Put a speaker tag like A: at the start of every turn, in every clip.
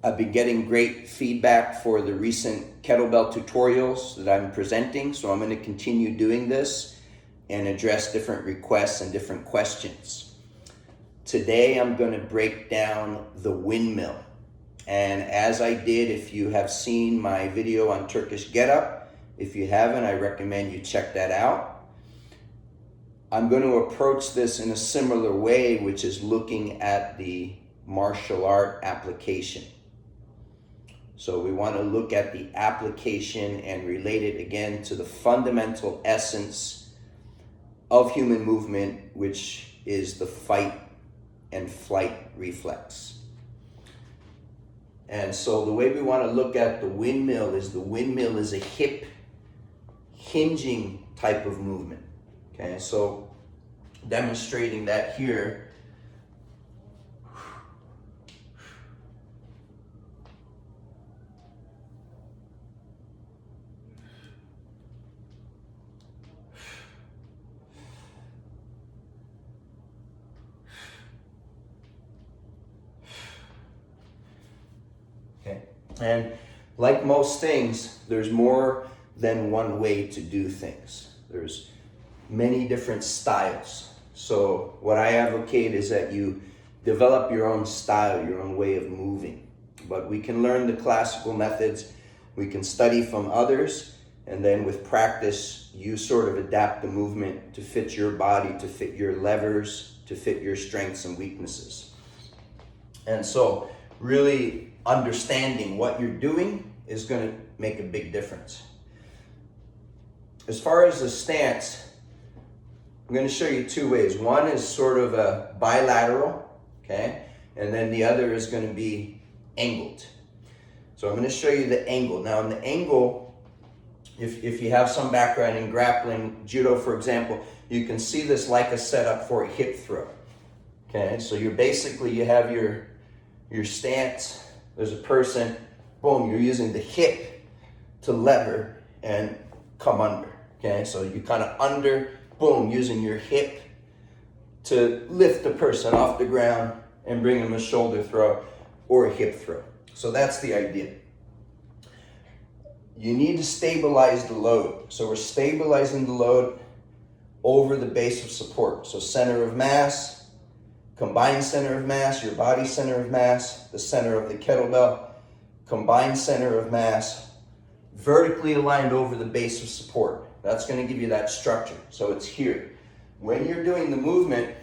A: I've been getting great feedback for the recent kettlebell tutorials that I'm presenting, so I'm going to continue doing this and address different requests and different questions. Today I'm going to break down the windmill. And as I did, if you have seen my video on Turkish Get Up, if you haven't, I recommend you check that out. I'm going to approach this in a similar way, which is looking at the martial art application. So we want to look at the application and relate it again to the fundamental essence of human movement, which is the fight and flight reflex. And so the way we want to look at the windmill is a hip hinging type of movement. Okay, so demonstrating that here. And like most things, there's more than one way to do things. There's many different styles. So what I advocate is that you develop your own style, your own way of moving. But we can learn the classical methods, we can study from others, and then with practice, you sort of adapt the movement to fit your body, to fit your levers, to fit your strengths and weaknesses. And so really understanding what you're doing is going to make a big difference. As far as the stance, I'm going to show you two ways. One is sort of a bilateral, okay? And then the other is going to be angled. So I'm going to show you the angle. Now in the angle, if you have some background in grappling, judo for example, you can see this like a setup for a hip throw. Okay, so you have your stance. There's a person, boom, you're using the hip to lever and come under, okay? So you kind of under, boom, using your hip to lift the person off the ground and bring them a shoulder throw or a hip throw. So that's the idea. You need to stabilize the load. So we're stabilizing the load over the base of support. So center of mass, combined center of mass, your body center of mass, the center of the kettlebell, combined center of mass, vertically aligned over the base of support. That's going to give you that structure. So it's here. When you're doing the movement,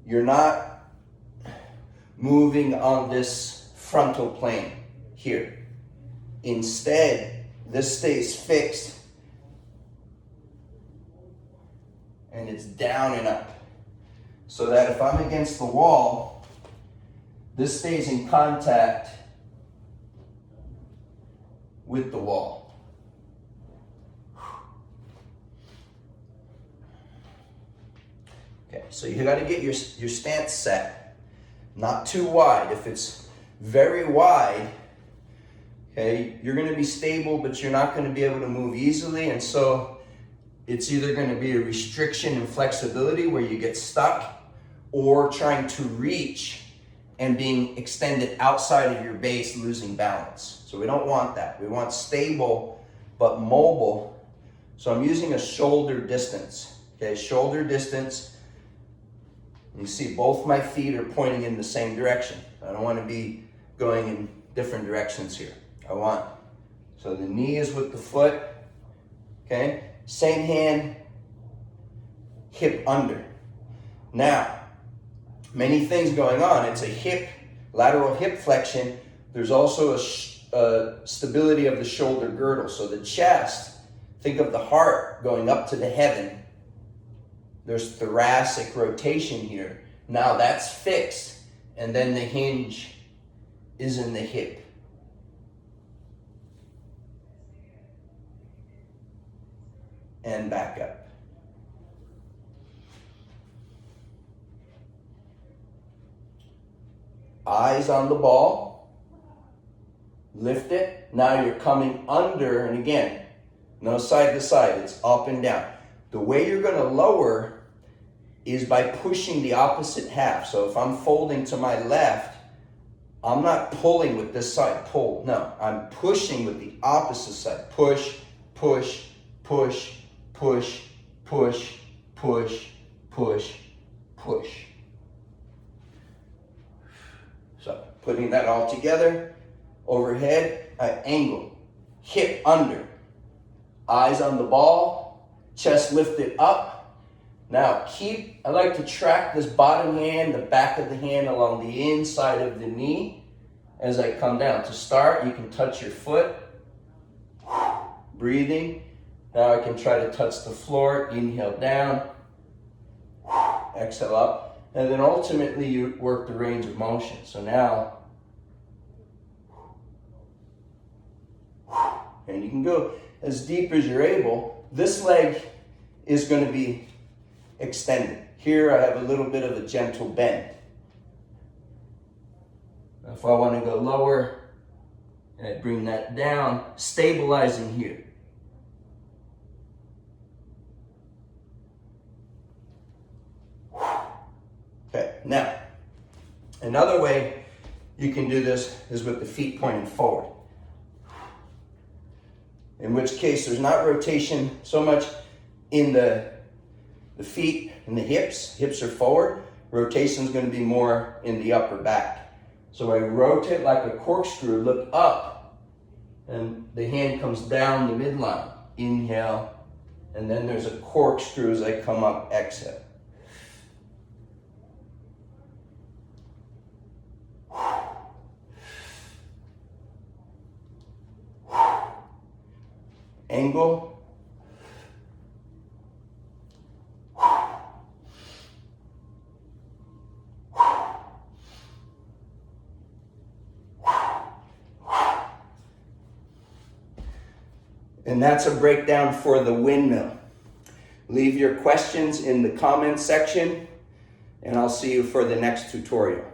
A: you're not moving on this frontal plane here. Instead, this stays fixed and it's down and up. So that if I'm against the wall, this stays in contact with the wall. Okay, so you got to get your stance set, not too wide. If it's very wide, okay, you're going to be stable, but you're not going to be able to move easily, and so it's either going to be a restriction in flexibility where you get stuck, or trying to reach and being extended outside of your base, losing balance. So we don't want that. We want stable but mobile. So I'm using a shoulder distance. Okay, shoulder distance. You see both my feet are pointing in the same direction. I don't want to be going in different directions here. So the knee is with the foot. Okay, same hand, hip under. Now, many things going on. It's a lateral hip flexion. There's also a stability of the shoulder girdle. So the chest, think of the heart going up to the heaven. There's thoracic rotation here. Now that's fixed. And then the hinge is in the hip. And back up. Eyes on the ball, lift it. Now you're coming under, and again, no side to side, it's up and down. The way you're going to lower is by pushing the opposite half. So if I'm folding to my left, I'm not pulling with this side, pull. No, I'm pushing with the opposite side. Push, push, push, push, push, push, push, push. So putting that all together, overhead, I angle, hip under, eyes on the ball, chest lifted up. Now I like to track this bottom hand, the back of the hand along the inside of the knee as I come down. To start, you can touch your foot, breathing. Now I can try to touch the floor, inhale down, exhale up, and then ultimately you work the range of motion. So now, and you can go as deep as you're able. This leg is going to be extended. Here I have a little bit of a gentle bend. If I want to go lower, I bring that down, stabilizing here. Okay, now, another way you can do this is with the feet pointing forward. In which case there's not rotation so much in the feet and the hips. Hips are forward. Rotation is going to be more in the upper back. So I rotate like a corkscrew, look up, and the hand comes down the midline. Inhale, and then there's a corkscrew as I come up, exhale. Angle. And that's a breakdown for the windmill. Leave your questions in the comments section, and I'll see you for the next tutorial.